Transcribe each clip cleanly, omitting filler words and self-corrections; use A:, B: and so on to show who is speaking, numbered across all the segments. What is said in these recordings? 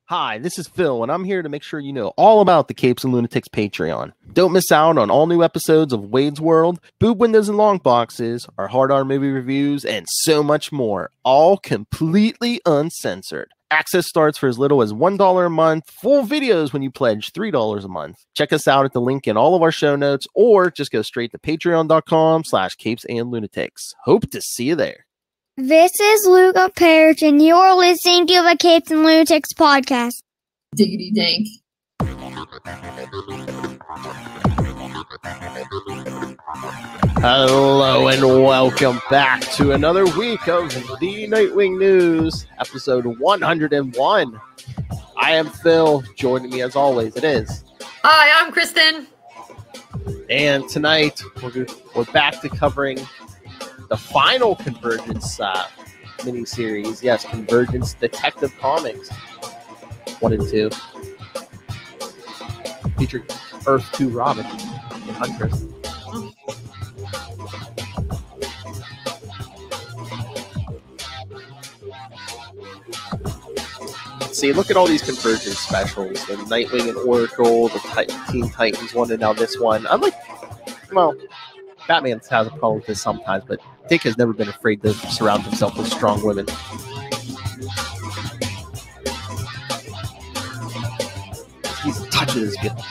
A: Hi, this is Phil, and I'm here to make sure you know all about the Capes and Lunatics Patreon. Don't miss out on all new episodes of Wade's World, Boob Windows and Long Boxes, our Hard R movie reviews, and so much more, all completely uncensored. Access starts for as little as $1 a month, full videos when you pledge $3 a month. Check us out at the link in all of our show notes, or just go straight to patreon.com/capesandlunatics. Hope to see you there.
B: This is Luca Parrish, and you're listening to the Capes and Lunatics Podcast.
C: Diggity dank.
A: Hello and welcome back to another week of the Nightwing News, episode 101. I am Phil. Joining me as always, it is.
C: Hi, I'm Kristen.
A: And tonight we're back to covering the final Convergence miniseries. Yes, Convergence Detective Comics 1 and 2. Featured Earth 2 Robin and Huntress. See, look at all these Convergence specials. The Nightwing and Oracle, the Teen Titans one, and now this one. I'm like, well, Batman has a problem with this sometimes, but Dick has never been afraid to surround himself with strong women. He's touching his gift.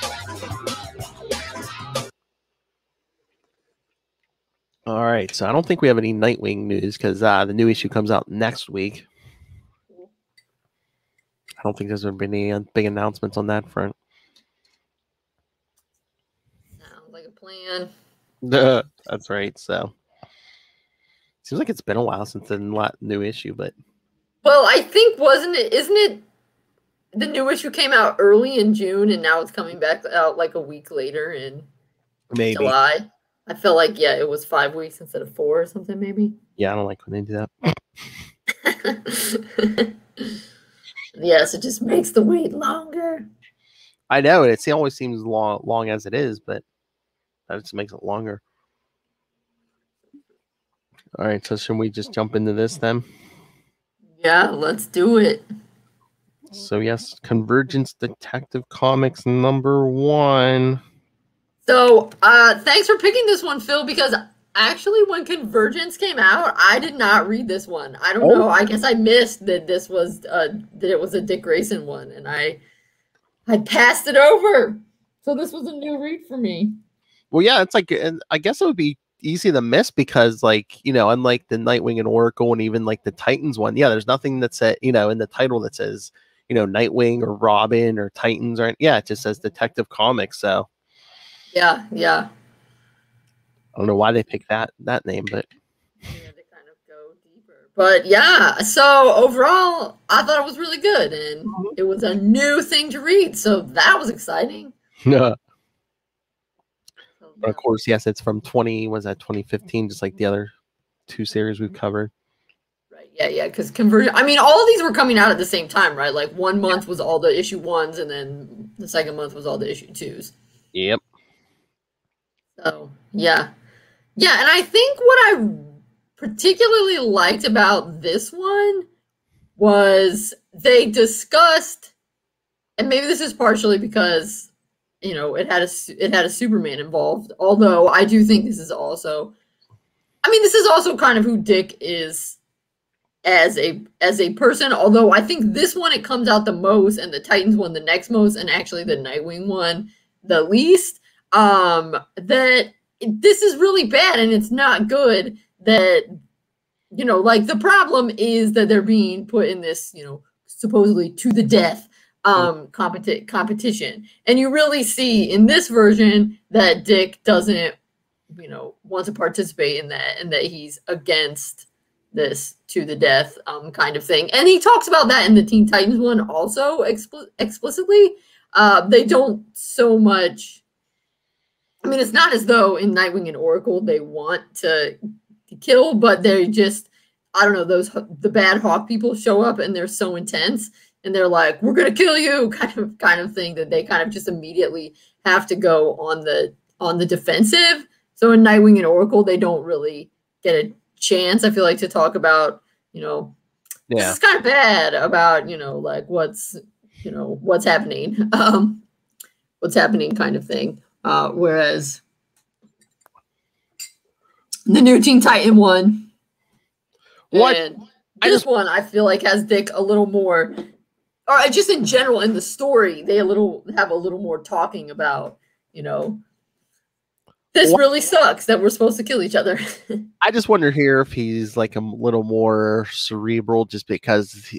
A: All right, so I don't think we have any Nightwing news because the new issue comes out next week. I don't think there's going to be any big announcements on that front.
C: Sounds like a plan.
A: That's right. So seems like it's been a while since the new issue, but
C: I think isn't it the new issue came out early in June and now it's coming back out like a week later in July. I felt like it was 5 weeks instead of 4 or something maybe.
A: Yeah, I don't like when they do that.
C: Yes, it just makes the wait longer.
A: I know it always seems long as it is, but that just makes it longer. All right, so should we just jump into this then?
C: Yeah, let's do it.
A: So yes, Convergence Detective Comics #1.
C: So, thanks for picking this one, Phil, because actually when Convergence came out, I did not read this one. I don't know. I guess I missed that this was that it was a Dick Grayson one, and I passed it over. So this was a new read for me.
A: Well, yeah, it's like I guess it would be easy to miss because, like, unlike the Nightwing and Oracle and even like the Titans one, there's nothing that said in the title that says Nightwing or Robin or Titans or it just says Detective Comics. So
C: yeah.
A: I don't know why they picked that name, but
C: they kind of go deeper. But yeah, so overall, I thought it was really good, and it was a new thing to read, so that was exciting.
A: But of course, yes, it's from 2015, just like the other two series we've covered.
C: Right, yeah, because Convergence, I mean, all of these were coming out at the same time, right? Like 1 month was all the issue 1s, and then the second month was all the issue 2s.
A: Yep.
C: So, yeah, and I think what I particularly liked about this one was they discussed, and maybe this is partially because it had a Superman involved. Although I do think this is also kind of who Dick is as a person. Although I think this one it comes out the most, and the Titans one the next most, and actually the Nightwing one the least. That this is really bad and it's not good. That like the problem is that they're being put in this supposedly to the death competition, and you really see in this version that Dick doesn't want to participate in that, and that he's against this to the death kind of thing. And he talks about that in the Teen Titans one also explicitly. They don't so much. I mean, it's not as though in Nightwing and Oracle they want to kill, but they just, I don't know, the bad Hawk people show up and they're so intense and they're like, we're gonna kill you, kind of thing, that they kind of just immediately have to go on the defensive. So in Nightwing and Oracle, they don't really get a chance, I feel like, to talk about, this is kind of bad about, like what's what's happening, kind of thing. Whereas the new Teen Titan one, and one I feel like has Dick a little more, or just in general in the story, they have a little more talking about, this really sucks that we're supposed to kill each other.
A: I just wonder here if he's like a little more cerebral, just because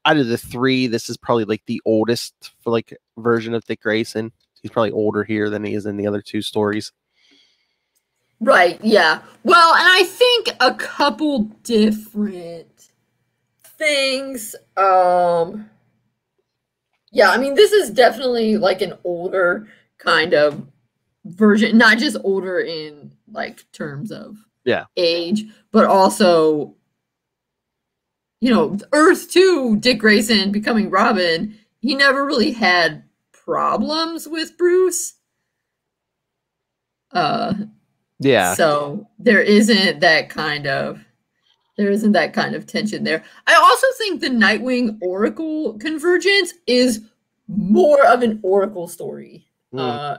A: out of the three, this is probably like the oldest for like version of Dick Grayson. He's probably older here than he is in the other two stories.
C: Right, yeah. Well, and I think a couple different things. Yeah, I mean, this is definitely like an older kind of version, not just older in like terms of age, but also, Earth 2, Dick Grayson becoming Robin, he never really had problems with Bruce.
A: Yeah.
C: So there isn't that kind of tension there. I also think the Nightwing Oracle Convergence is more of an Oracle story than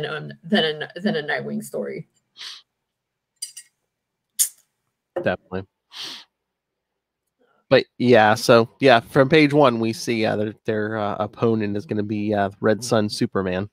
C: a Nightwing story.
A: Definitely. But yeah, so yeah, from page 1 we see their opponent is going to be Red Sun Superman.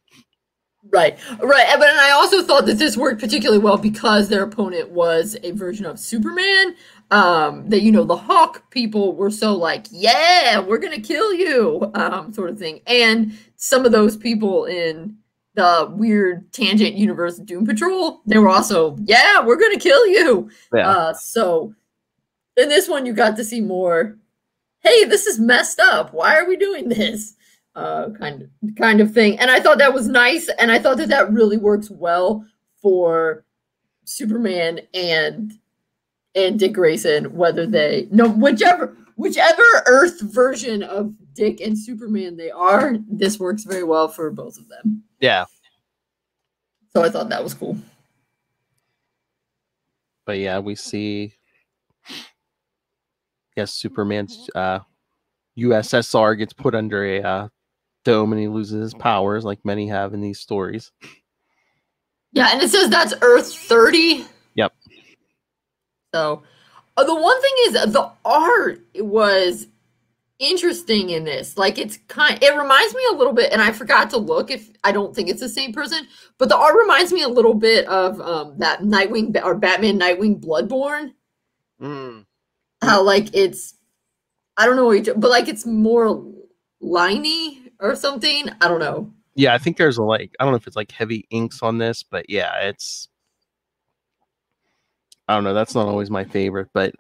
C: Right. But I also thought that this worked particularly well because their opponent was a version of Superman. That the Hawk people were so like, yeah, we're gonna kill you, sort of thing. And some of those people in the weird tangent universe Doom Patrol, they were also, yeah, we're gonna kill you.
A: Yeah.
C: So in this one, you got to see more, hey, this is messed up. Why are we doing this? Kind of thing. And I thought that was nice, and I thought that really works well for Superman and Dick Grayson, whichever Earth version of Dick and Superman they are, this works very well for both of them.
A: Yeah.
C: So I thought that was cool.
A: But yeah, we see Superman's USSR gets put under a dome and he loses his powers, like many have in these stories.
C: Yeah, and it says that's Earth 30.
A: Yep.
C: So the one thing is the art was interesting in this. Like it reminds me a little bit, and I forgot to look if I don't think it's the same person, but the art reminds me a little bit of that Nightwing or Batman Nightwing Bloodborne. How like it's, I don't know but like it's more liney or something. I don't know.
A: Yeah, I think there's I don't know if it's like heavy inks on this, but yeah, it's, I don't know. That's not always my favorite, but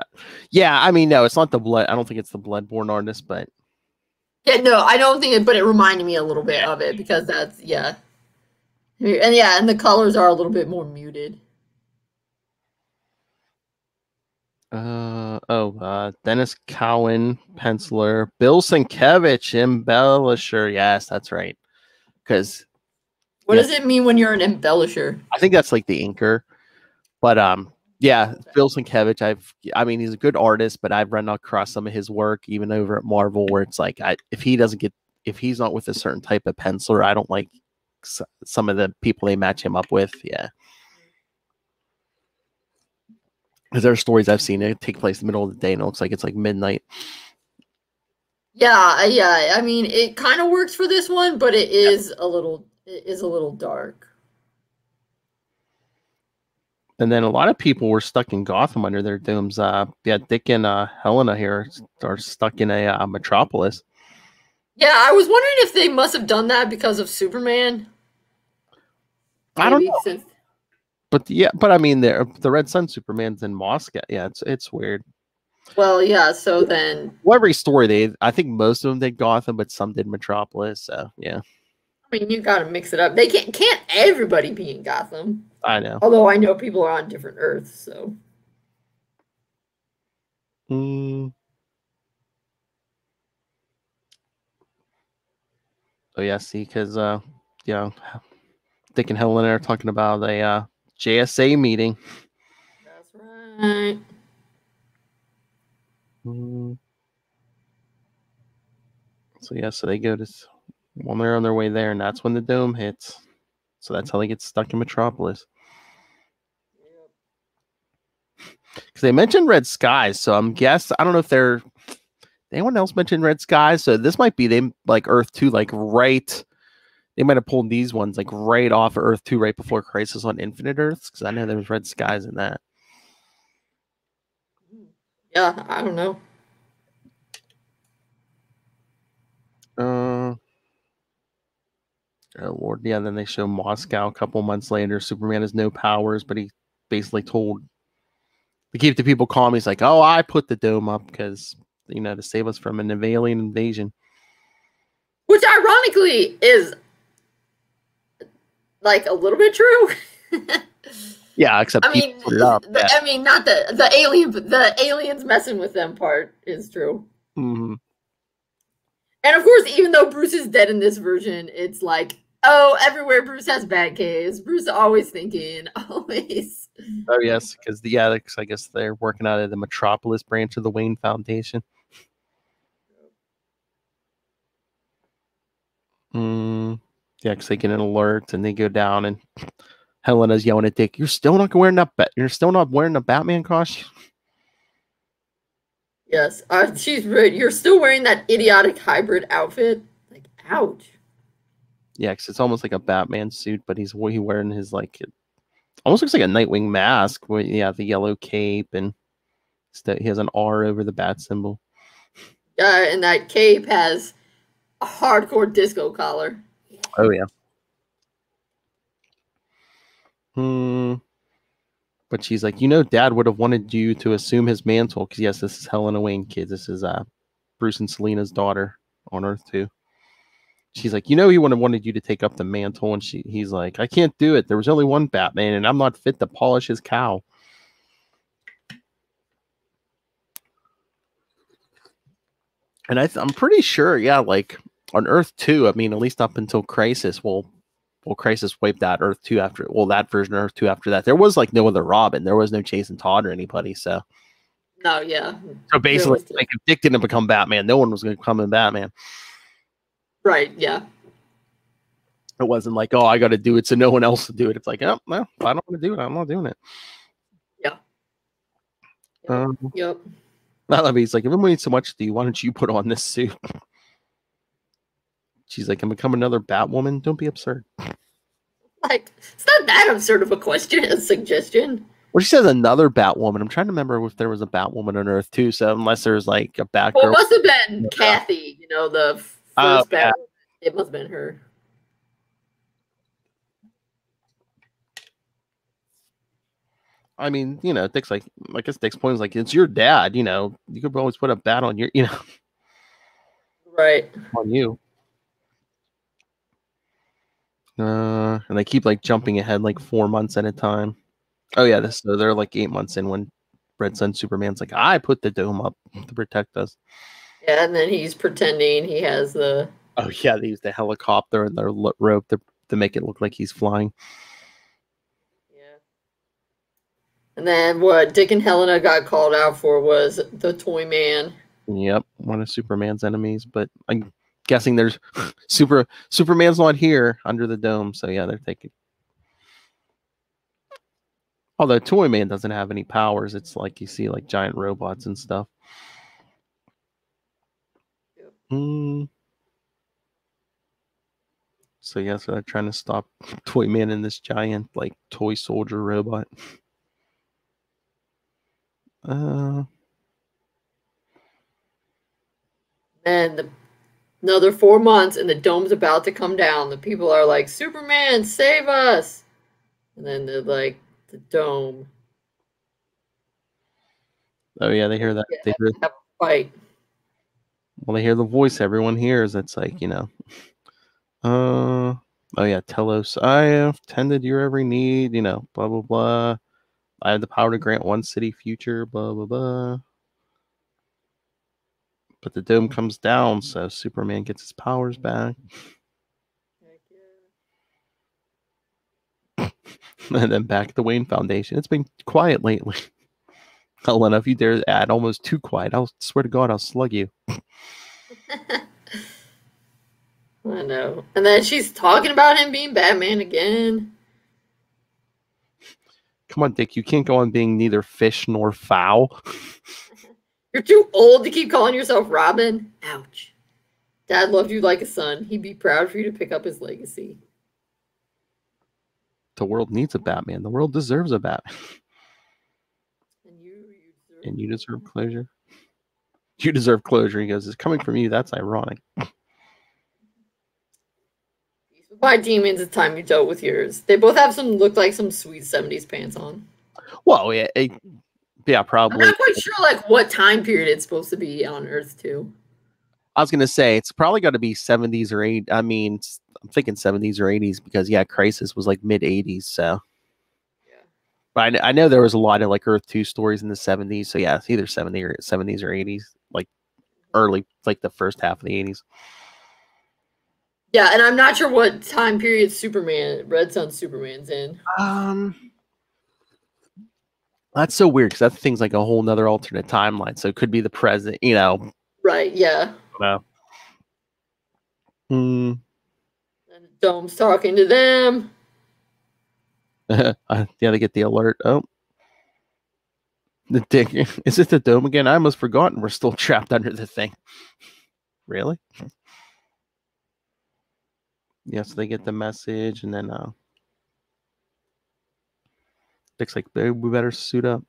A: yeah, I mean, no, it's not the blood. I don't think it's the Bloodborne artist, but
C: yeah, no, I don't think it. But it reminded me a little bit of it because that's and and the colors are a little bit more muted.
A: Dennis Cowan, penciler, Bill Sienkiewicz, embellisher. Yes, that's right. Because
C: what does it mean when you're an embellisher?
A: I think that's like the inker, but yeah, Bill Sienkiewicz. I mean, he's a good artist, but I've run across some of his work even over at Marvel, where it's like, if he's not with a certain type of penciler, I don't like some of the people they match him up with. Yeah. Because there are stories I've seen it take place in the middle of the day and it looks like it's like midnight.
C: Yeah. I mean, it kind of works for this one, but it is a little dark.
A: And then a lot of people were stuck in Gotham under their domes. Dick and Helena here are stuck in a metropolis.
C: Yeah, I was wondering if they must have done that because of Superman.
A: I don't know. But I mean, the Red Sun Superman's in Moscow. Yeah, it's weird.
C: Well, yeah. So then,
A: every story I think most of them did Gotham, but some did Metropolis. So yeah.
C: I mean, you got to mix it up. They can't everybody be in Gotham.
A: I know.
C: Although I know people are on different Earths, so.
A: Oh yeah, see, because Dick and Helen are talking about a JSA meeting.
C: That's right.
A: So yeah, so they go to When they're on their way there, and that's when the dome hits. So that's how they get stuck in Metropolis. Because they mentioned red skies, so I'm guess I don't know if they're anyone else mentioned red skies. So this might be them like Earth 2, like right. They might have pulled these ones like right off of Earth 2 right before Crisis on Infinite Earths, because I know there was red skies in that.
C: Yeah, I don't know.
A: Oh Lord, yeah. Then they show Moscow a couple months later. Superman has no powers, but he basically told to keep the people calm. He's like, "Oh, I put the dome up because to save us from an alien invasion."
C: Which ironically is like a little bit true.
A: Yeah, except
C: I mean,
A: put it up.
C: I mean, not the aliens messing with them part is true.
A: Mm-hmm.
C: And of course, even though Bruce is dead in this version, it's like, oh, everywhere Bruce has bad Ks. Bruce is always thinking, always.
A: Oh yes, because I guess they're working out of the Metropolis branch of the Wayne Foundation. Yeah, because they get an alert and they go down, and Helena's yelling at Dick, "You're still not wearing a Batman costume."
C: Yes, she's right. You're still wearing that idiotic hybrid outfit. Like, ouch.
A: Yeah, because it's almost like a Batman suit, but he's wearing his like almost looks like a Nightwing mask. The yellow cape, and he has an R over the bat symbol.
C: And that cape has a hardcore disco collar.
A: Oh yeah. But she's like, Dad would have wanted you to assume his mantle, because yes, this is Helena Wayne, kids. This is Bruce and Selina's daughter on Earth 2. She's like, he would have wanted you to take up the mantle, and he's like, I can't do it. There was only one Batman, and I'm not fit to polish his cow. And I'm pretty sure, yeah, like on Earth 2, I mean, at least up until Crisis, Crisis wiped out Earth 2 after, that version of Earth 2 after that. There was like no other Robin. There was no Jason Todd or anybody, so.
C: No, yeah.
A: So basically, like, if Dick didn't become Batman, no one was going to become a Batman.
C: Right, yeah.
A: It wasn't like, oh, I got to do it so no one else will do it. It's like, oh, no, I don't want to do it. I'm not doing it.
C: Yeah. Yep.
A: He's like, if everyone needs so much to you, why don't you put on this suit? She's like, and become another Batwoman? Don't be absurd.
C: Like, it's not that absurd of a question, a suggestion.
A: Well, she says another Batwoman. I'm trying to remember if there was a Batwoman on Earth too. So unless there's like a Batgirl.
C: Well, it must have been Kathy, the first Batwoman. It must have been her.
A: I mean, Dick's like, I guess Dick's point is like, it's your dad, you could always put a bat on your,
C: right
A: on you. And they keep like jumping ahead like 4 months at a time. Oh yeah, so they're like 8 months in when Red Sun Superman's like, I put the dome up to protect us.
C: Yeah, and then he's pretending he has the.
A: Oh yeah, they use the helicopter and their rope to make it look like he's flying.
C: And then what Dick and Helena got called out for was the Toy Man.
A: Yep, one of Superman's enemies. But I'm guessing there's Superman's not here under the dome. So yeah, they're taking. Although Toy Man doesn't have any powers. It's like you see like giant robots and stuff. Yep. So yeah, so they're trying to stop Toy Man and this giant like toy soldier robot.
C: And another 4 months, and the dome's about to come down. The people are like, Superman, save us! And then they're like, the dome.
A: Oh yeah, they hear that.
C: They have a fight.
A: Well, they hear the voice everyone hears. It's like, oh yeah, Telos, I have tended your every need, blah, blah, blah. I have the power to grant one city future, blah, blah, blah. But the dome comes down, so Superman gets his powers back. And then back at the Wayne Foundation. It's been quiet lately. Helena, if you dare add almost too quiet, I'll swear to God, I'll slug you.
C: I know. And then she's talking about him being Batman again.
A: Come on, Dick. You can't go on being neither fish nor fowl.
C: You're too old to keep calling yourself Robin. Ouch. Dad loved you like a son. He'd be proud for you to pick up his legacy.
A: The world needs a Batman. The world deserves a Batman. And you deserve closure. You deserve closure. He goes, it's coming from you. That's ironic.
C: By demons, it's time you dealt with yours. They both have look like some sweet 70s pants on.
A: Well, yeah, probably.
C: I'm not quite sure like what time period it's supposed to be on Earth too.
A: I was gonna say it's probably got to be 70s or 80s. I mean, I'm thinking 70s or 80s because Crisis was like mid 80s. So, yeah. But I know there was a lot of like Earth 2 stories in the 70s. So yeah, it's either 70s or 80s, like early, like the first half of the 80s.
C: Yeah, and I'm not sure what time period Red Sun Superman's in.
A: That's so weird because that thing's like a whole nother alternate timeline. So it could be the present,
C: Right, yeah. And the Dome's talking to them.
A: Yeah, they get the alert. Oh. The Dick. Is it the Dome again? I almost forgotten we're still trapped under the thing. Really? Yes, they get the message, and then Dick's like, we better suit up.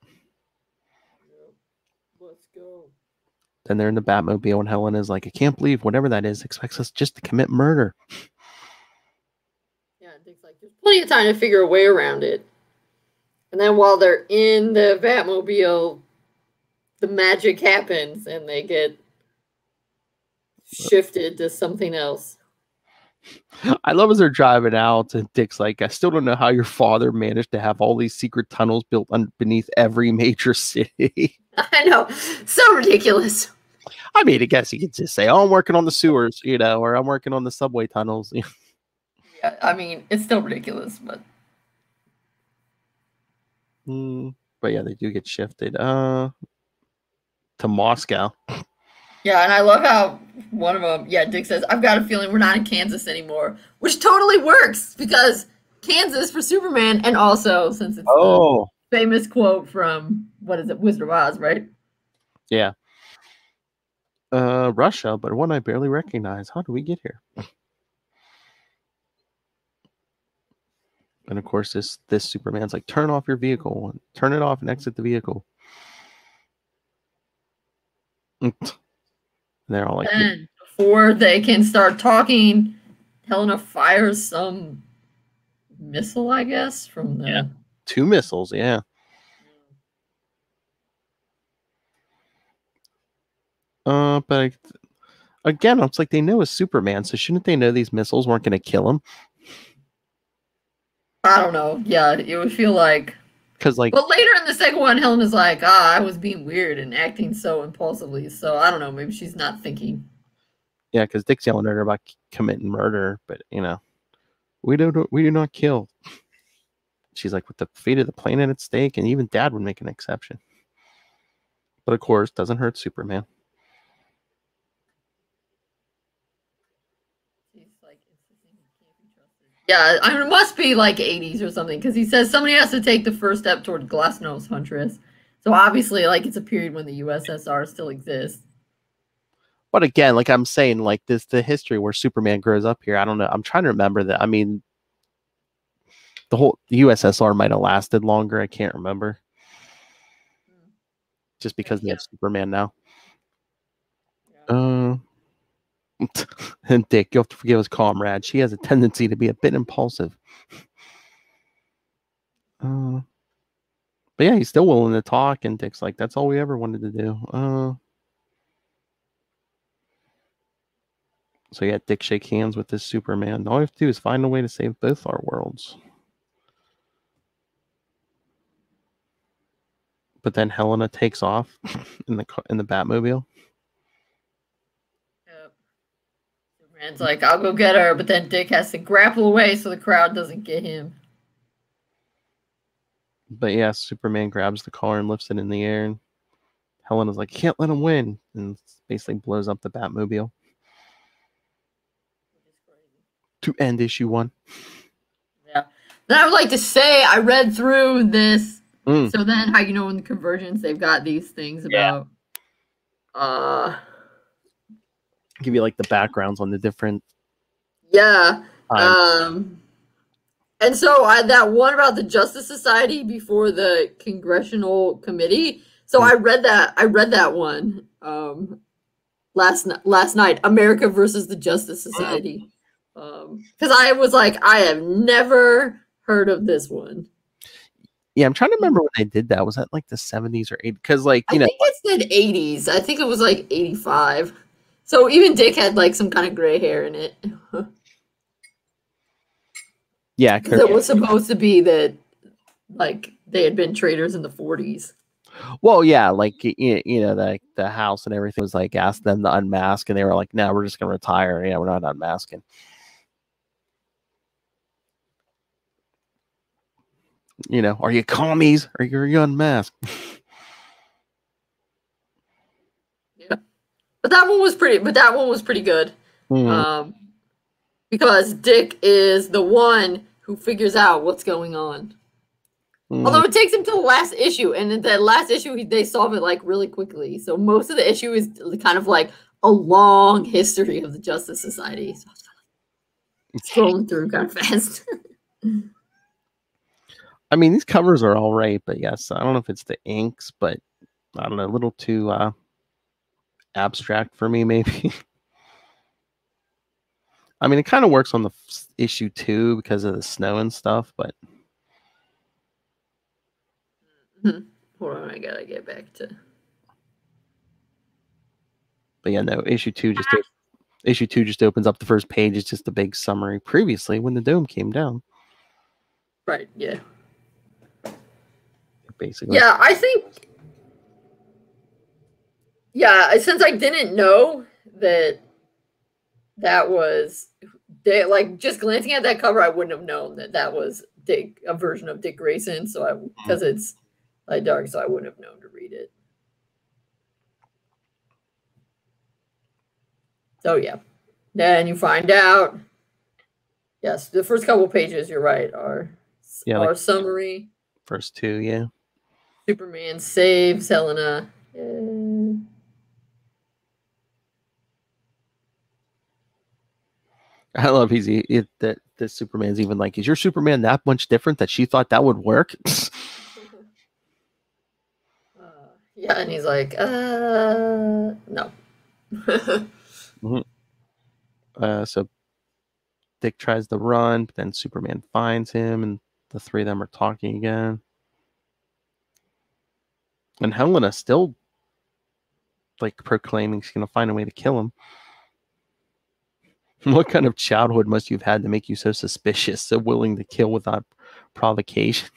C: Let's go.
A: Then they're in the Batmobile, and Helen is like, I can't believe whatever that is expects us just to commit murder.
C: Yeah, Dick's like, there's plenty of time to figure a way around it. And then while they're in the Batmobile, the magic happens, and they get shifted to something else.
A: I love as they're driving out, and Dick's like, I still don't know how your father managed to have all these secret tunnels built beneath every major city.
C: I know. So ridiculous.
A: I mean, I guess you could just say, oh, I'm working on the sewers, or I'm working on the subway tunnels.
C: Yeah, I mean, it's still ridiculous, but...
A: But yeah, they do get shifted to Moscow.
C: Yeah, and I love how one of them, Dick says, I've got a feeling we're not in Kansas anymore, which totally works because Kansas for Superman, and also since it's the famous quote from, what is it, Wizard of Oz, right?
A: Yeah. Russia, but one I barely recognize. How do we get here? And of course, this Superman's like, turn off your vehicle, turn it off and exit the vehicle. And they're all like,
C: and before they can start talking, Helena fires some missile, I guess, from the
A: 2 missiles, yeah. But again, it's like they know it's Superman, so shouldn't they know these missiles weren't going to kill him?
C: I don't know. Yeah, it would feel like...
A: But
C: later in the second one, Helena's like, I was being weird and acting so impulsively. So I don't know. Maybe she's not thinking.
A: Yeah, because Dick's yelling at her about committing murder, but we do not kill. She's like, with the fate of the planet at stake, and even Dad would make an exception. But of course, doesn't hurt Superman.
C: Yeah, I mean, it must be like 80s or something, because he says somebody has to take the first step toward Glasnost Huntress. So obviously, like, it's a period when the USSR still exists.
A: But again, like I'm saying, like the history where Superman grows up here, I don't know. I'm trying to remember that. I mean, the USSR might have lasted longer. I can't remember. Just because they have Superman now. Yeah. And Dick, you have to forgive his comrade. She has a tendency to be a bit impulsive. But yeah, he's still willing to talk, and Dick's like, that's all we ever wanted to do. So yeah, Dick shake hands with this Superman. All we have to do is find a way to save both our worlds. But then Helena takes off in the Batmobile.
C: Superman's like, I'll go get her, but then Dick has to grapple away so the crowd doesn't get him.
A: But yeah, Superman grabs the car and lifts it in the air, and Helena's like, you can't let him win, and basically blows up the Batmobile. to end issue 1.
C: Yeah. Then I would like to say I read through this.
A: Mm.
C: So then how in the Convergence they've got these things about
A: give you like the backgrounds on the different
C: and so that one about the Justice Society before the Congressional Committee. So I read that one last night, America versus the Justice Society. Because I was like, I have never heard of this one.
A: Yeah, I'm trying to remember when they did that. Was that like the 70s or 80s? Because like
C: I think it said 80s. I think it was like 85. So even Dick had like some kind of gray hair in it.
A: Yeah,
C: because it was supposed to be that like they had been traitors in the 40s.
A: Well, yeah, like the house and everything was like asked them to unmask, and they were like, "No, we're just gonna retire. Yeah, we're not unmasking." Are you commies or are you unmasked?
C: Yeah, but that one was pretty good. Because Dick is the one who figures out what's going on. Although it takes him to the last issue, and in that last issue they solve it like really quickly. So most of the issue is kind of like a long history of the Justice Society. So it's scrolling through kind of fast.
A: I mean, these covers are all right, but yes, I don't know if it's the inks, but I don't know, a little too abstract for me, maybe. I mean, it kind of works on the issue 2 because of the snow and stuff, but.
C: Hold on, I gotta get back to.
A: But yeah, no, issue 2 just opens up the first page. It's just a big summary. Previously, when the dome came down.
C: Right. Yeah.
A: Basically.
C: Yeah, I think. Yeah, since I didn't know that was like just glancing at that cover, I wouldn't have known that was a version of Dick Grayson. So because it's light dark, so I wouldn't have known to read it. So yeah, then you find out. Yes, the first couple pages, you're right, are like summary.
A: First 2, yeah.
C: Superman saves Helena.
A: I love that Superman's even like, is your Superman that much different that she thought that would work?
C: Yeah, and he's like, no.
A: So Dick tries to run, but then Superman finds him, and the three of them are talking again. And Helena still like proclaiming she's gonna find a way to kill him. What kind of childhood must you have had to make you so suspicious, so willing to kill without provocation?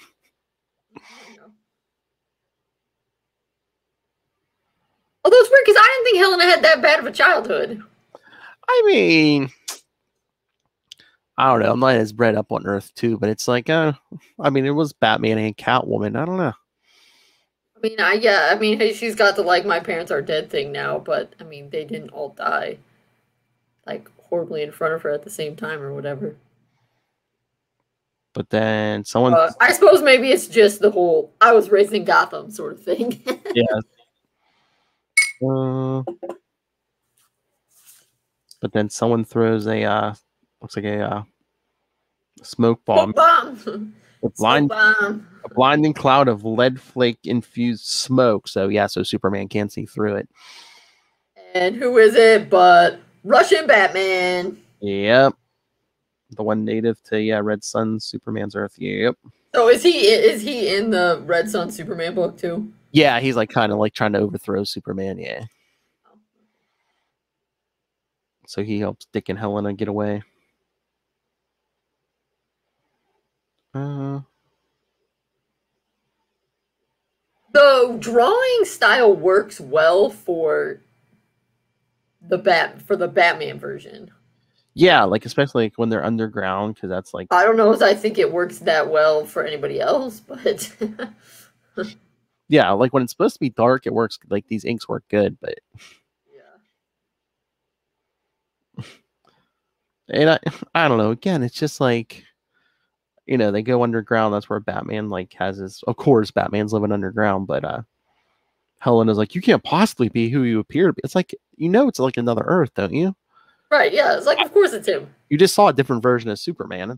C: Although it's weird because I didn't think Helena had that bad of a childhood.
A: I mean, I don't know. I'm not as bred up on Earth too, but it's like, I mean, it was Batman and Catwoman. I don't know.
C: I mean, hey, she's got the like my parents are dead thing now, but I mean, they didn't all die like horribly in front of her at the same time or whatever.
A: But then someone,
C: I suppose maybe it's just the whole I was raised in Gotham sort of thing.
A: Yeah. But then someone throws a looks like a smoke bomb. A blinding cloud of lead flake infused smoke. So yeah, so Superman can't see through it.
C: And who is it but Russian Batman?
A: Yep. The one native to Red Sun, Superman's Earth. Yep.
C: So is he in the Red Sun Superman book too?
A: Yeah, he's like kind of like trying to overthrow Superman, yeah. So he helps Dick and Helena get away.
C: The drawing style works well for the Batman version.
A: Yeah, like especially like when they're underground, because that's like
C: I don't know if I think it works that well for anybody else, but
A: yeah, like when it's supposed to be dark, it works. Like these inks work good, but And I don't know. Again, it's just like, they go underground. That's where Batman like has his. Of course, Batman's living underground, but Helena's like, you can't possibly be who you appear to be. It's like, it's like another Earth, don't you?
C: Right? Yeah. It's like, of course it's him.
A: You just saw a different version of Superman.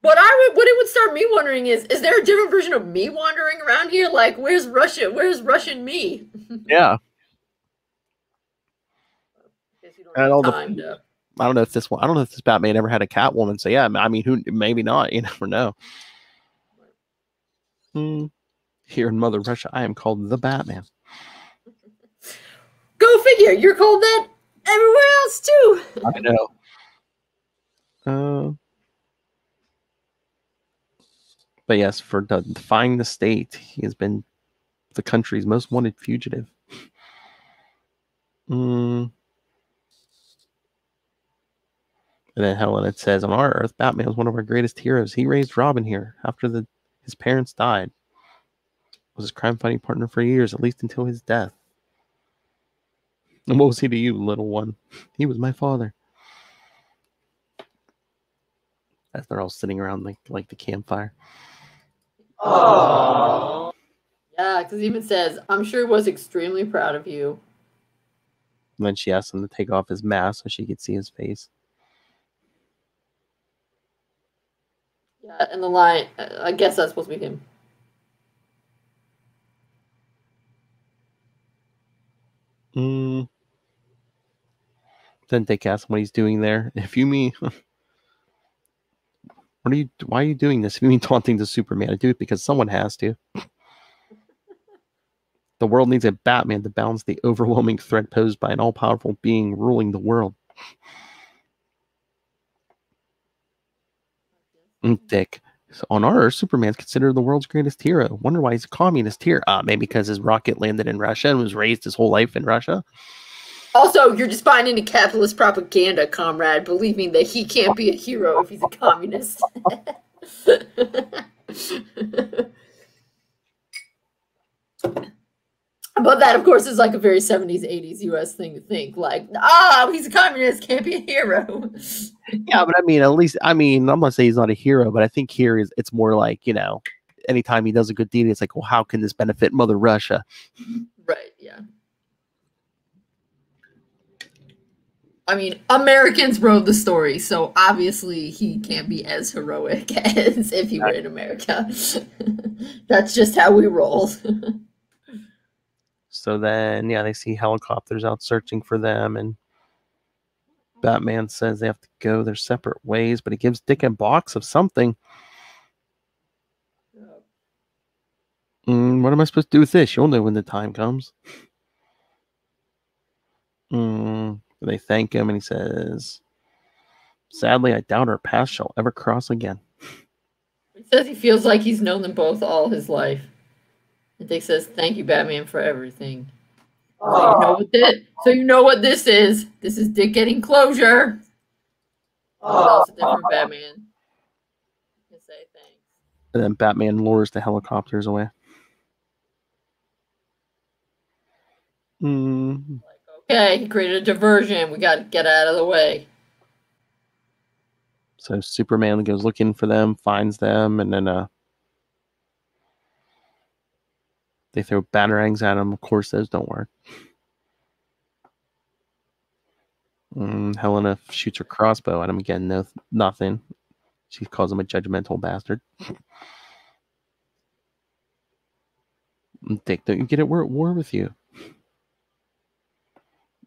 C: What it would start me wondering is there a different version of me wandering around here? Like, where's Russia? Where's Russian me?
A: Yeah.
C: I don't know
A: if this Batman ever had a Catwoman. So yeah, I mean, maybe not. You never know. Here in Mother Russia, I am called the Batman.
C: Go figure. You're called that everywhere else too.
A: I know. But yes, for defying the state, he has been the country's most wanted fugitive. And then Helen, it says, on our Earth, Batman was one of our greatest heroes. He raised Robin here after his parents died. Was his crime-fighting partner for years, at least until his death. And what was he to you, little one? He was my father. As they're all sitting around like the campfire.
C: Oh. Yeah, because he even says, I'm sure he was extremely proud of you.
A: And then she asks him to take off his mask so she could see his face.
C: Yeah, and the line, I guess that's supposed to be him.
A: Then Dick asks him what he's doing there. If you mean... why are you doing this? If you mean taunting the Superman, I do it because someone has to. The world needs a Batman to balance the overwhelming threat posed by an all-powerful being ruling the world. Dick. So on Earth, Superman's considered the world's greatest hero. Wonder why he's a communist here. Maybe because his rocket landed in Russia and was raised his whole life in Russia. Also,
C: you're just buying into capitalist propaganda, comrade, believing that he can't be a hero if he's a communist. But that, of course, is like a very 70s, 80s U.S. thing to think. Like, he's a communist, can't be a hero.
A: Yeah, but at least, I'm not saying he's not a hero, but I think here it's more like, anytime he does a good deed, it's like, well, how can this benefit Mother Russia?
C: Right, yeah. Americans wrote the story, so obviously he can't be as heroic as if he were in America. That's just how we roll.
A: So then, they see helicopters out searching for them, and Batman says they have to go their separate ways, but he gives Dick a box of something. What am I supposed to do with this? You'll know when the time comes. They thank him, and he says, sadly, I doubt our paths shall ever cross again.
C: He says he feels like he's known them both all his life. And Dick says, thank you, Batman, for everything. So you know what this is. This is Dick getting closure. That's a different Batman. You can say thanks.
A: And then Batman lures the helicopters away.
C: Okay, he created a diversion. We got to get out of the way.
A: So Superman goes looking for them, finds them, and then they throw batarangs at him. Of course, those don't work. Helena shoots her crossbow at him again. No, nothing. She calls him a judgmental bastard. Dick, don't you get it? We're at war with you.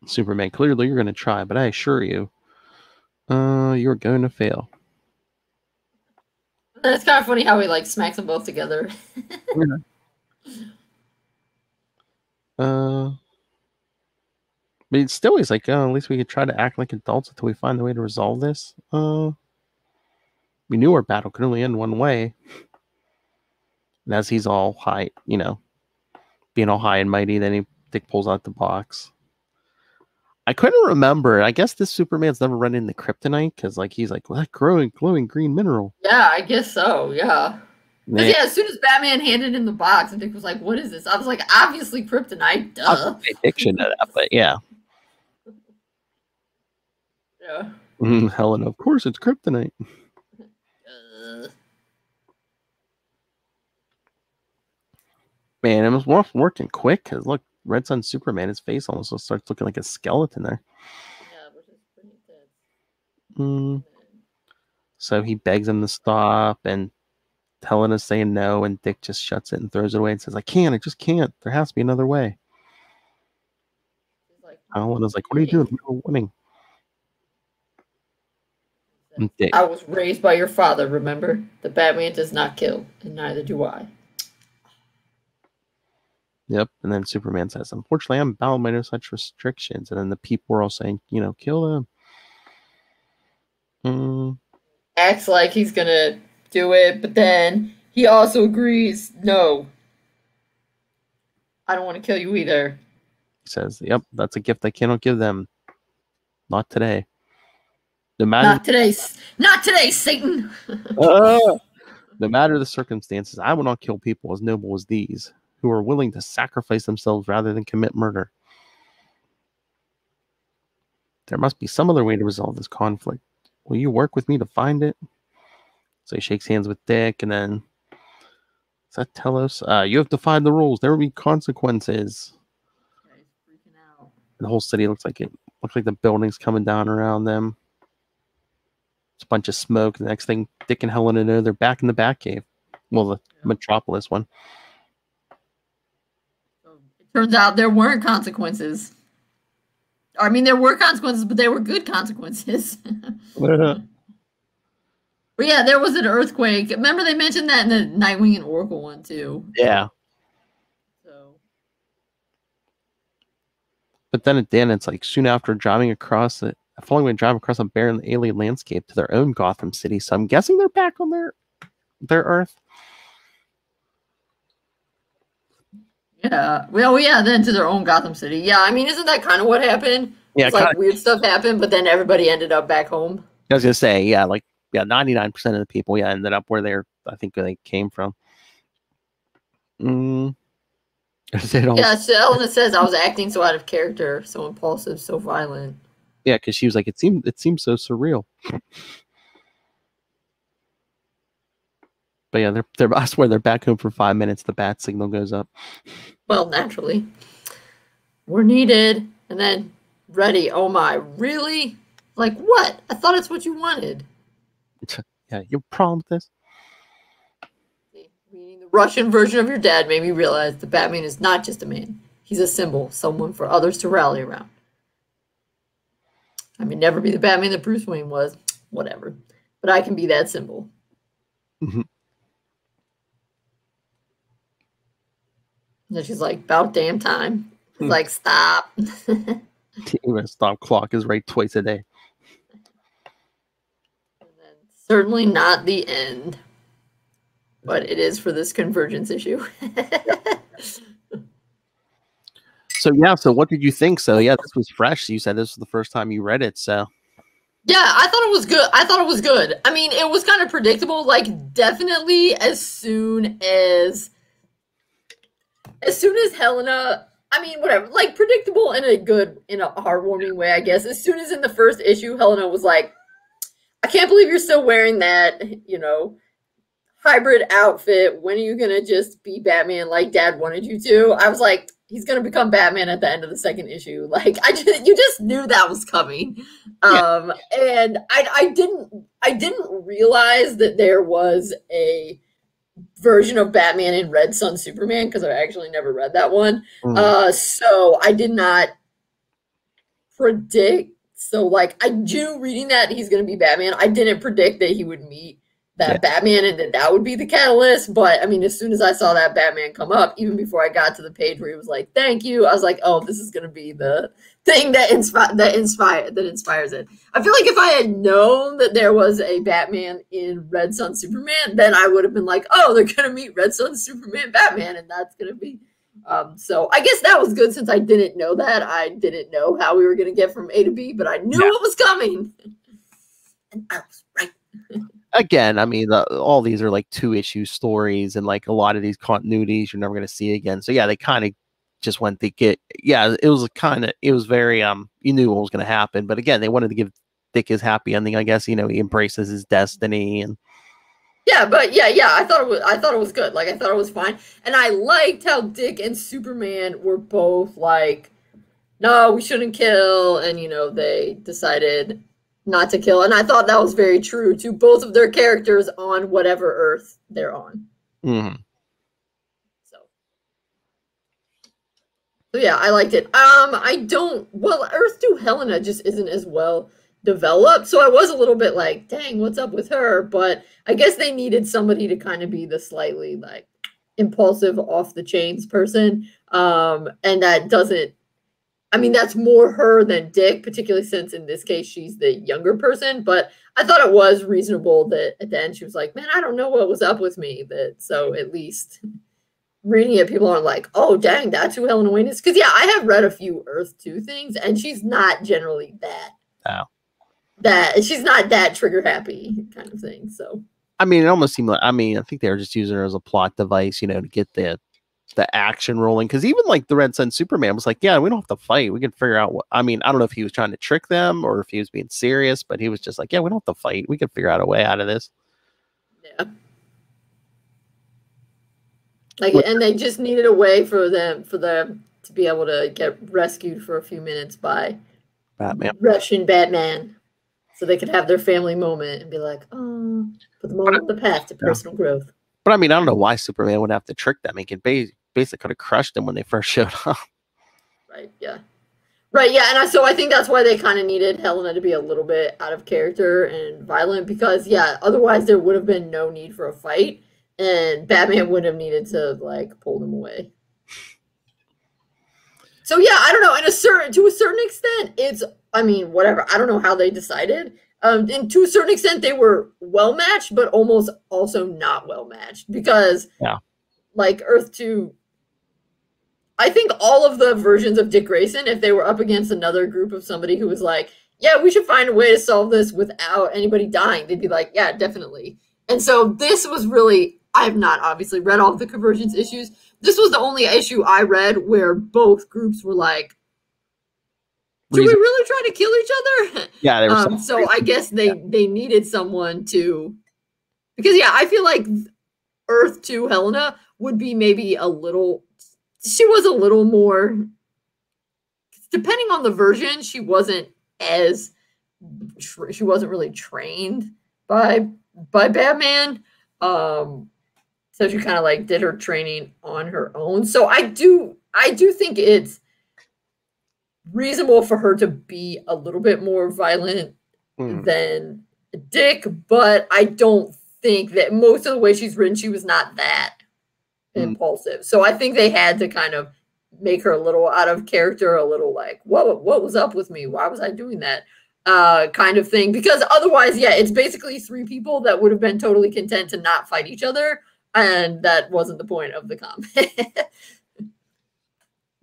A: Superman, clearly you're going to try, but I assure you, you're going to fail.
C: It's kind of funny how he smacks them both together.
A: But it's still, he's like, at least we could try to act like adults until we find a way to resolve this. We knew our battle could only end one way. And as he's all high, being all high and mighty, then Dick pulls out the box. I couldn't remember. I guess this Superman's never run into kryptonite because, he's like, well, that glowing green mineral.
C: Yeah, I guess so. Yeah. Because as soon as Batman handed him the box, and Dick was like, "What is this?" I was like, "Obviously kryptonite." Duh.
A: Addiction to that, but yeah.
C: Yeah.
A: Helen, of course, it's kryptonite. Man, it was working quick because look, Red Sun Superman, his face almost starts looking like a skeleton there.
C: Yeah, which is pretty intense.
A: So he begs him to stop, and Helena's saying no, and Dick just shuts it and throws it away and says, I just can't. There has to be another way. Helena's like, what are you doing? We're winning.
C: I was raised by your father, remember? The Batman does not kill, and neither do I.
A: Yep, and then Superman says, unfortunately, I'm bound by no such restrictions. And then the people are all saying, kill them.
C: Acts like he's gonna do it, but then he also agrees, no. I don't want to kill you either.
A: He says, yep, that's a gift I cannot give them. Not today. Not today, Satan! No matter the circumstances, I will not kill people as noble as these, who are willing to sacrifice themselves rather than commit murder. There must be some other way to resolve this conflict. Will you work with me to find it? So he shakes hands with Dick, and then does that tell us? You have defied the rules. There will be consequences.
C: He's freaking out.
A: The whole city looks like the buildings coming down around them. It's a bunch of smoke. The next thing Dick and Helena know, they're back in the Batcave. Well, the Metropolis one.
C: Turns out there weren't consequences. I mean, there were consequences, but they were good consequences. But yeah, there was an earthquake. Remember they mentioned that in the Nightwing and Oracle one, too.
A: Yeah.
C: So.
A: But then at the end, it's like soon after driving across a barren alien landscape to their own Gotham City. So I'm guessing they're back on their Earth.
C: Yeah. Well, yeah, then to their own Gotham City. Yeah, I mean, isn't that kind of what happened?
A: Yeah,
C: it's like weird stuff happened, but then everybody ended up back home.
A: I was going to say, 99% of the people, ended up where I think they came from.
C: Yeah, so Helena says I was acting so out of character, so impulsive, so violent.
A: Yeah, because she was like, it seemed so surreal. But yeah, I swear they're back home for 5 minutes. The bat signal goes up.
C: Well, naturally. We're needed. And then ready. Oh my, really? Like what? I thought it's what you wanted.
A: Yeah, you have a problem with this?
C: Reading the Russian version of your dad made me realize the Batman is not just a man. He's a symbol, someone for others to rally around. I may never be the Batman that Bruce Wayne was. Whatever. But I can be that symbol.
A: Mm-hmm.
C: And then she's like, about damn time. He's like, stop.
A: Even stop clock is right twice a day.
C: And then certainly not the end. But it is for this Convergence issue.
A: So what did you think? So yeah, this was fresh. You said this was the first time you read it, so.
C: Yeah, I thought it was good. I mean, it was kind of predictable. Like, definitely as soon as Helena, I mean, whatever, like predictable in a heartwarming way, I guess. As soon as in the first issue, Helena was like, I can't believe you're still wearing that, hybrid outfit. When are you going to just be Batman like Dad wanted you to? I was like, he's going to become Batman at the end of the second issue. Like, you just knew that was coming. Yeah. And I didn't realize that there was a version of Batman in Red Sun Superman, because I actually never read that one. So I did not predict. So like I knew reading that he's going to be Batman. I didn't predict that he would meet that Batman and that would be the catalyst. But I mean, as soon as I saw that Batman come up, even before I got to the page where he was like, thank you, I was like, oh, this is going to be the thing that inspires it. I feel like if I had known that there was a Batman in Red Sun Superman, then I would have been like, oh, they're going to meet Red Sun Superman Batman, and that's going to be. So I guess that was good since I didn't know that. I didn't know how we were going to get from A to B, but I knew it was coming. And I was right.
A: Again, I mean, all these are like 2-issue stories, and like a lot of these continuities you're never going to see again. So yeah, they kind of just went to get. Yeah, it was very you knew what was going to happen, but again, they wanted to give Dick is happy ending, I guess. He embraces his destiny and.
C: Yeah, but yeah, I thought it was good. Like, I thought it was fine, and I liked how Dick and Superman were both like, no, we shouldn't kill, and they decided not to kill, and I thought that was very true to both of their characters on whatever Earth they're on.
A: Mm-hmm.
C: So yeah, I liked it. Earth 2 Helena just isn't as well developed, so I was a little bit like, dang, what's up with her? But I guess they needed somebody to kind of be the slightly like impulsive, off the chains person, and that doesn't. I mean, that's more her than Dick, particularly since in this case she's the younger person. But I thought it was reasonable that at the end she was like, man, I don't know what was up with me. So at least reading it, people aren't like, oh, dang, that's who Helena Wayne is. Because, yeah, I have read a few Earth 2 things, and she's not generally that.
A: Oh.
C: She's not that trigger happy kind of thing. So.
A: I mean, it almost seemed like, I think they were just using her as a plot device, to get the action rolling. Because even like the Red Sun Superman was like, yeah, we don't have to fight. We can figure out what. I mean, I don't know if he was trying to trick them or if he was being serious, but he was just like, yeah, we don't have to fight. We can figure out a way out of this.
C: Yeah. And they just needed a way for them to be able to get rescued for a few minutes by Russian Batman. So they could have their family moment and be like, oh, put them on the path to personal growth.
A: But I mean, I don't know why Superman would have to trick them. He could basically could have crushed them when they first showed up.
C: Right, yeah. And so I think that's why they kind of needed Helena to be a little bit out of character and violent because, yeah, otherwise there would have been no need for a fight and Batman would have needed to, like, pull them away. So, yeah, I don't know. To a certain extent, it's, I mean, whatever. I don't know how they decided. And to a certain extent, they were well matched, but almost also not well matched because, like Earth 2, I think all of the versions of Dick Grayson, if they were up against another group of somebody who was like, yeah, we should find a way to solve this without anybody dying, they'd be like, yeah, definitely. And so this was really, I have not obviously read all of the Convergence issues. This was the only issue I read where both groups were like, should we really try to kill each other?
A: Yeah, there was
C: so I guess they needed someone to, because I feel like Earth 2 Helena would be maybe she was a little more, depending on the version, she wasn't really trained by Batman. So she kind of like did her training on her own. So I do think it's reasonable for her to be a little bit more violent than Dick, but I don't think that most of the way she's written, she was not that impulsive. So I think they had to kind of make her a little out of character, a little like, what was up with me? Why was I doing that? Kind of thing. Because otherwise, it's basically three people that would have been totally content to not fight each other. And that wasn't the point of the comic.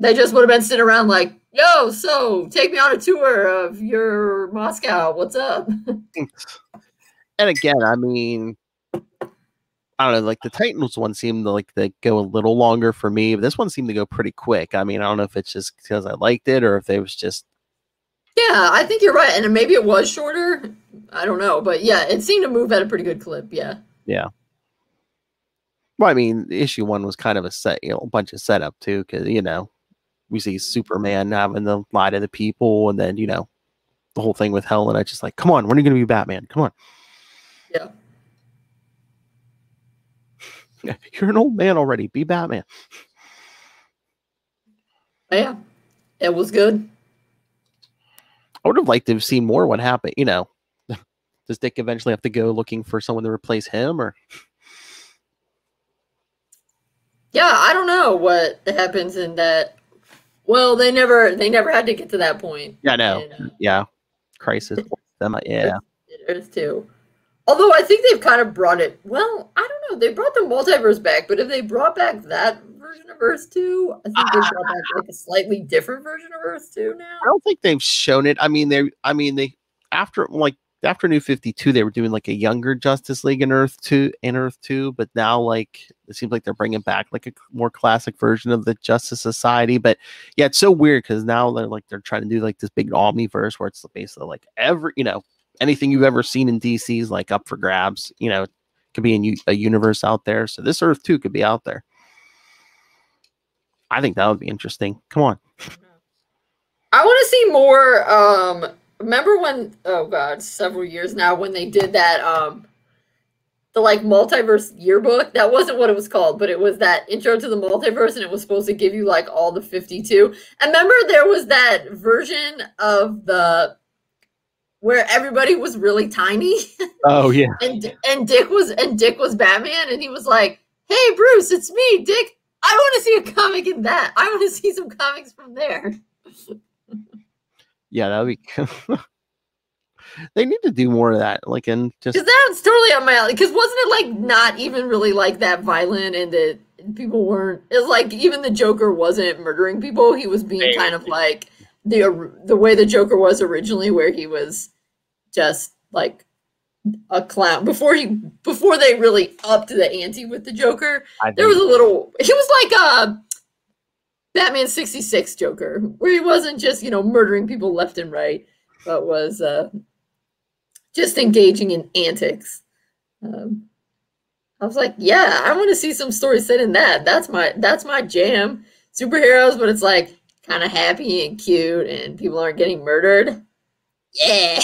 C: They just would have been sitting around like, yo, so take me on a tour of your Moscow. What's up?
A: And again, I mean, I don't know, like the Titans one seemed to like they go a little longer for me, but this one seemed to go pretty quick. I mean, I don't know if it's just because I liked it or if it was just.
C: Yeah, I think you're right. And maybe it was shorter. I don't know. But yeah, it seemed to move at a pretty good clip. Yeah.
A: Yeah. Well, I mean, issue 1 was kind of a bunch of setup too, because, we see Superman having to lie to the people, and then, the whole thing with Helena, just like, come on, when are you going to be Batman? Come on.
C: Yeah.
A: You're an old man already. Be Batman.
C: Yeah. It was good.
A: I would have liked to have seen more what happened. Does Dick eventually have to go looking for someone to replace him, or?
C: Yeah, I don't know what happens in that. Well, they never had to get to that point.
A: Yeah, no. Yeah. Crisis. Yeah.
C: Earth 2. Although I think they've kind of brought it. Well, I don't know. They brought the multiverse back, but if they brought back that version of Earth 2, I think they brought back like a slightly different version of Earth 2 now.
A: I don't think they've shown it. I mean, they after New 52, they were doing like a younger Justice League in Earth 2, but now like it seems like they're bringing back like a more classic version of the Justice Society. But yeah, it's so weird because now they're trying to do like this big omniverse where it's basically like anything you've ever seen in DC is like up for grabs. You know, it could be in a universe out there. So this Earth too could be out there. I think that would be interesting. Come on.
C: I want to see more. Remember when? Oh God, several years now when they did that. The like multiverse yearbook. That wasn't what it was called, but it was that intro to the multiverse, and it was supposed to give you like all the 52. And remember, there was that version of where everybody was really tiny.
A: Oh yeah.
C: and Dick was Batman, and he was like, "Hey Bruce, it's me, Dick. I want to see a comic in that. I want to see some comics from there."
A: Yeah, that would be. They need to do more of that, like, and just
C: because that's totally on my alley. Because wasn't it like not even really like that violent, and that people weren't? It's like even the Joker wasn't murdering people. He was being kind of like the way the Joker was originally, where he was just like a clown before they really upped the ante with the Joker. There was a little. He was like a Batman 66 Joker, where he wasn't just murdering people left and right, but was just engaging in antics. I was like, yeah, I want to see some stories set in that. That's my jam. Superheroes, but it's like kind of happy and cute, and people aren't getting murdered. Yeah.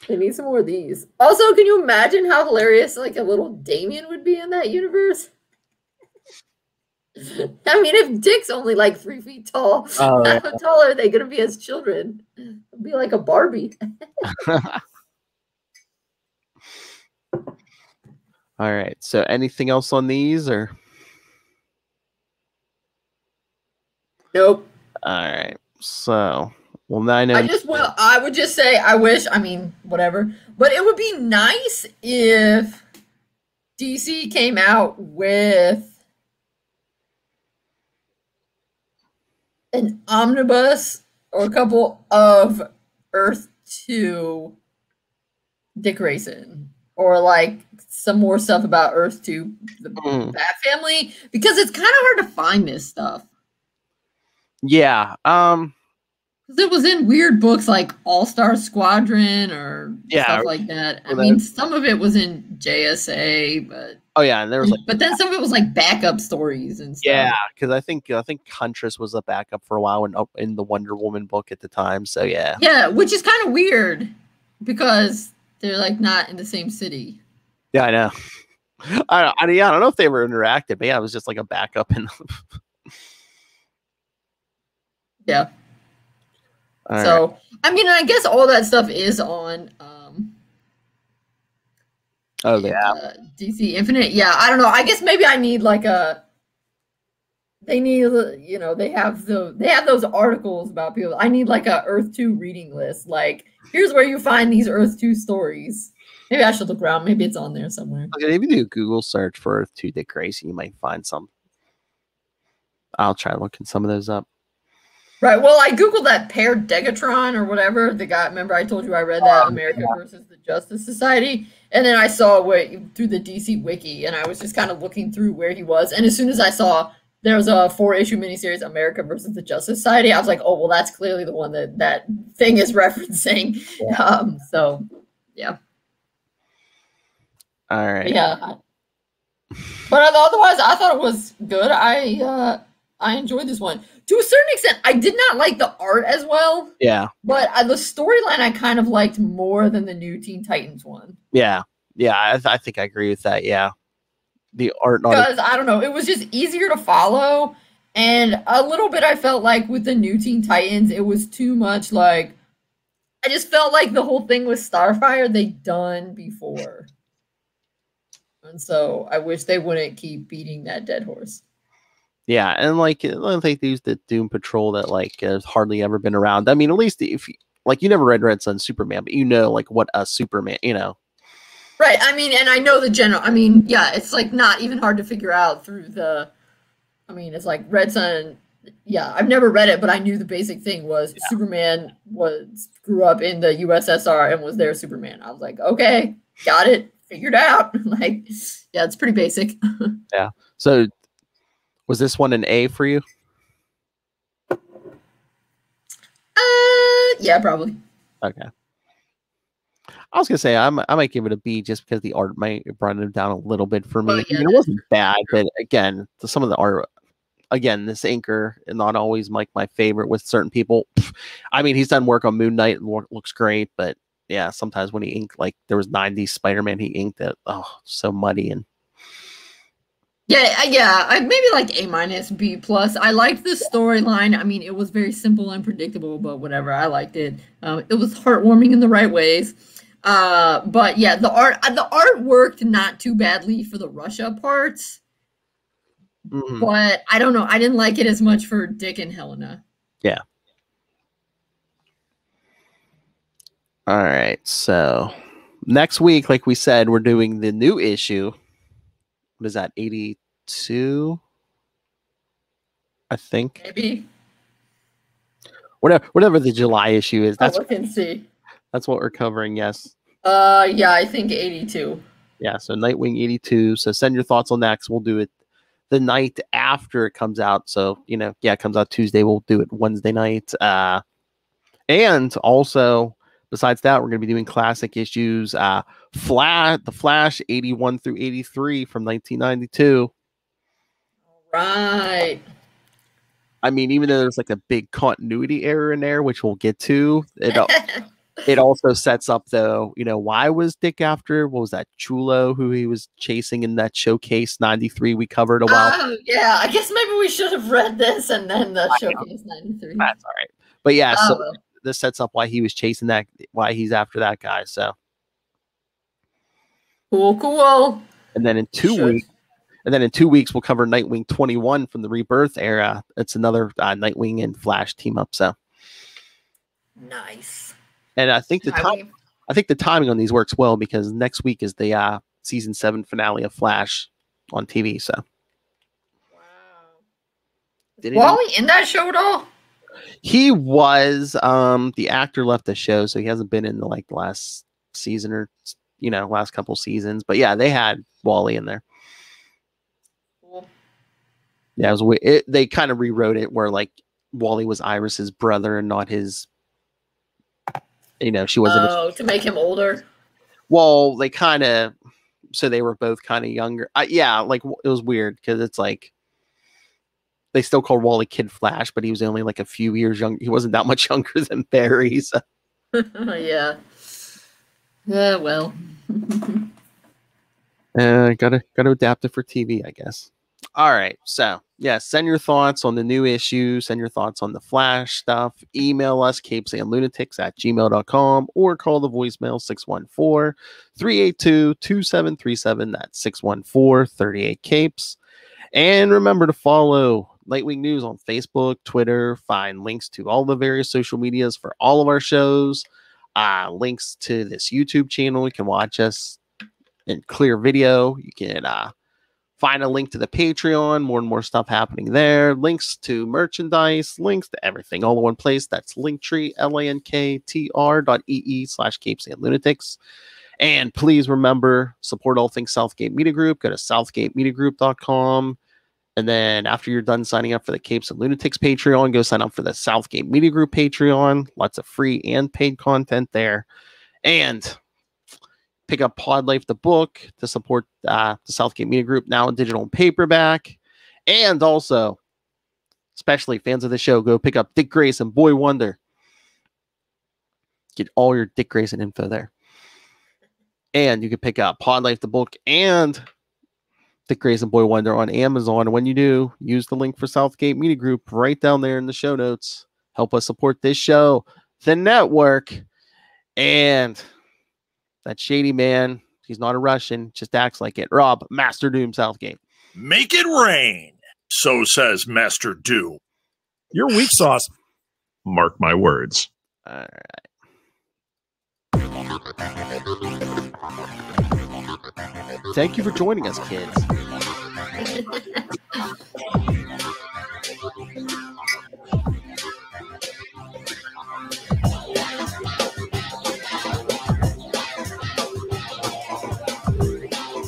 C: They need some more of these. Also, can you imagine how hilarious like a little Damien would be in that universe? I mean, if Dick's only like 3 feet tall, how tall are they going to be as children? It'd be like a Barbie.
A: All right. So anything else on these or?
C: Nope.
A: All right. So, well, now I know.
C: I would just say, I wish, whatever. But it would be nice if DC came out with an omnibus or a couple of Earth 2 Dick Grayson, or like some more stuff about Earth 2, the Bat Family, because it's kind of hard to find this stuff.
A: Yeah.
C: Because it was in weird books like All-Star Squadron or stuff like that. I mean, some of it was in JSA, but
A: and there was
C: but then some of it was like backup stories and stuff.
A: Yeah, because I think Huntress was a backup for a while in the Wonder Woman book at the time. So yeah.
C: Yeah, which is kind of weird because they're like not in the same city.
A: Yeah, I know. I don't know if they were interactive, but yeah, it was just like a backup and.
C: Yeah.
A: All
C: so
A: right.
C: I mean, I guess all that stuff is on DC Infinite. Yeah, I don't know. I guess maybe I need like they need, they have those articles about people. I need like a Earth 2 reading list. Like, here's where you find these Earth 2 stories. Maybe I should look around. Maybe it's on there somewhere.
A: Okay, maybe do a Google search for Earth 2 Dick Grayson. You might find some. I'll try looking some of those up.
C: Right. Well, I Googled that pair Degatron or whatever. The guy, remember I told you I read that America versus the Justice Society? And then I saw through the DC Wiki, and I was just kind of looking through where he was. And as soon as I saw there was a 4-issue miniseries, America versus the Justice Society, I was like, oh, well, that's clearly the one that thing is referencing.
A: Yeah.
C: So, yeah.
A: All right.
C: Yeah. But otherwise, I thought it was good. I enjoyed this one. To a certain extent, I did not like the art as well.
A: Yeah.
C: But the storyline I kind of liked more than the new Teen Titans one.
A: Yeah. Yeah, I think I agree with that. Yeah. The art.
C: Because, I don't know, it was just easier to follow. And a little bit I felt like with the new Teen Titans, it was too much like... I just felt like the whole thing with Starfire they'd done before. And so I wish they wouldn't keep beating that dead horse.
A: Yeah, and like I think they used the Doom Patrol that like has hardly ever been around. I mean, at least if you never read Red Sun Superman, but like what a Superman,
C: Right. I mean, and I know the general. I mean, yeah, it's like not even hard to figure out through the. I mean, it's like Red Sun. Yeah, I've never read it, but I knew the basic thing was Superman grew up in the USSR and was their Superman. I was like, okay, got it, figured out. Like, yeah, it's pretty basic.
A: Yeah. So. Was this one an A for you?
C: Yeah, probably.
A: Okay. I was gonna say I might give it a B just because the art might bring it down a little bit for me.
C: Well, yeah,
A: I mean, it wasn't bad, but again, some of the art. Again, this inker is not always like my favorite with certain people. I mean, he's done work on Moon Knight and looks great, but yeah, sometimes when he inked, like there was 90s Spider-Man, he inked it. Oh, so muddy and
C: yeah. I maybe like A-, B+. I liked the storyline. I mean, it was very simple and predictable, but whatever. I liked it. It was heartwarming in the right ways. But yeah, the art worked not too badly for the Russia parts. Mm-hmm. But I don't know. I didn't like it as much for Dick and Helena.
A: Yeah. All right. So next week, like we said, we're doing the new issue. What is that? 82? I think.
C: Maybe.
A: Whatever the July issue is.
C: I'll look and see.
A: That's what we're covering. Yes.
C: Yeah, I think 82.
A: Yeah. So Nightwing 82. So send your thoughts on that. 'Cause we'll do it the night after it comes out. So, it comes out Tuesday. We'll do it Wednesday night. And also, besides that, we're going to be doing classic issues. The Flash 81 through 83 from 1992.
C: Right.
A: I mean, even though there's like a big continuity error in there, which we'll get to, it also sets up, though, why was Dick after, what was that, Chulo, who he was chasing in that Showcase 93 we covered a while?
C: Oh, yeah. I guess maybe we should have read this and then the Showcase 93.
A: That's all right. But yeah, this sets up why he was chasing that, why he's after that guy. So
C: cool.
A: And then in 2 weeks, we'll cover Nightwing 21 from the Rebirth era. It's another Nightwing and Flash team up. So
C: nice.
A: And I think the timing on these works well because next week is the season 7 finale of Flash on TV. So
C: wow. Wally in that show at all?
A: He was. The actor left the show, so he hasn't been in the last season or last couple seasons. But yeah, they had Wally in there.
C: Cool.
A: Yeah, they kind of rewrote it where Wally was Iris's brother and not his. She wasn't.
C: To make him older.
A: Well, they so they were both kind of younger. It was weird because it's they still called Wally Kid Flash, but he was only a few years young. He wasn't that much younger than Barry. So.
C: Yeah. Yeah. Well.
A: Gotta adapt it for TV, I guess. All right. So yeah, send your thoughts on the new issue. Send your thoughts on the Flash stuff. Email us capesandlunatics@gmail.com or call the voicemail 614-382-2737. That's 614-38-CAPES. And remember to follow Nightwing News on Facebook, Twitter. Find links to all the various social medias for all of our shows. Links to this YouTube channel. You can watch us in clear video. You can find a link to the Patreon. More and more stuff happening there. Links to merchandise. Links to everything all in one place. That's Linktree, linktr.ee/capesandlunatics. And please remember, support all things Southgate Media Group. Go to southgatemediagroup.com. And then after you're done signing up for the Capes and Lunatics Patreon, go sign up for the Southgate Media Group Patreon. Lots of free and paid content there. And pick up Pod Life, the book, to support the Southgate Media Group, now in digital and paperback. And also, especially fans of the show, go pick up Dick Grayson, Boy Wonder. Get all your Dick Grayson info there. And you can pick up Pod Life, the book, and Dick Grayson, Boy Wonder on Amazon. And when you do, use the link for Southgate Media Group right down there in the show notes. Help us support this show, the network, and that shady man. He's not a Russian, just acts like it. Rob, Master Doom Southgate.
D: Make it rain, so says Master Doom.
E: Your weak sauce. Mark my words.
A: All right. Thank you for joining us, kids.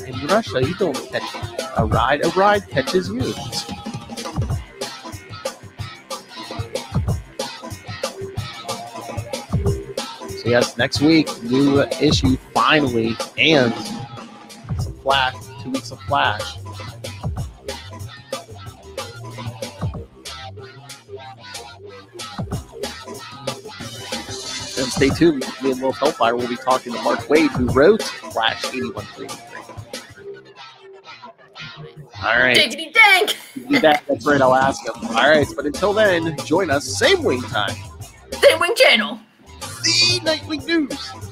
A: In Russia, you don't catch a ride catches you. So yes, next week, new issue finally, and some Flash, 2 weeks of Flash. And stay tuned. Me and Wolf Hellfire will be talking to Mark Waid, who wrote Flash 8133. All right.
C: Diggity dank!
A: That's right, I'll ask him. All right, but until then, join us, same wing time.
C: Nightwing channel.
A: The Nightwing News.